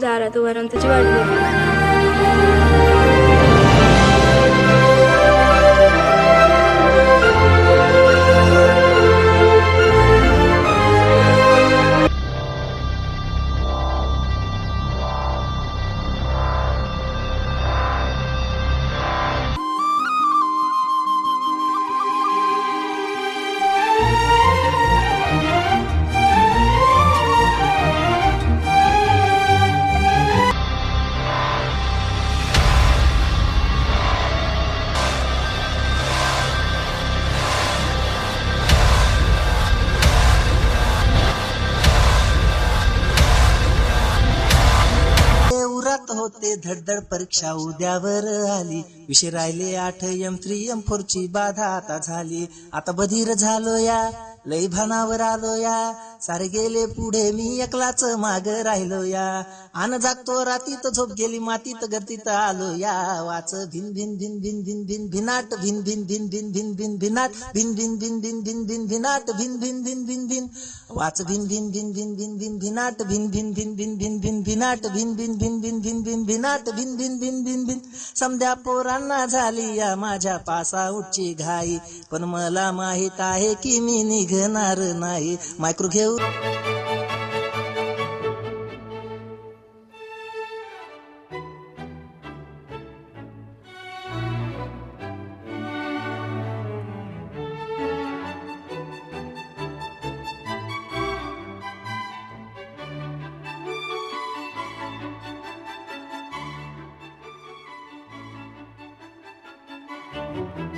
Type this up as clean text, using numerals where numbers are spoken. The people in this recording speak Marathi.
दारात उभा राहून त्याची वाट बघते. उरात होते धडधड परीक्षा उद्यावर आली. विषय राहिले 8 M3 M4 ची बाधा आता झाली. आता बधीर झालो या, लय भानावर आलो या. सारे गेले पुढे मी एकलाच माग राहिलो या. आन जागतो रातीत झोप गेली मातीत गर्दीत आलो या. वाच भिन भिन भिन भिन भिन भिन भिनाट भिन भिन भिन भिन भिन भिन भिनाट भिन भिन भिन भिन भिन भिन भिनाट भिन भिन भिन भिन भिन वाच भिन भिन भिन भिन भिन भिन भिनाट भिन भिन भिन भिन भिन भिन भिनाट भिन भिन भिन भिन भिन भिन भिनाट भिन भिन भिन भिन भिन समध्या पोरांना झाली या माझ्या पासाउटची घाई. पण मला माहित आहे की मी निघणार नाही. मायक्रो घेऊ Thank you.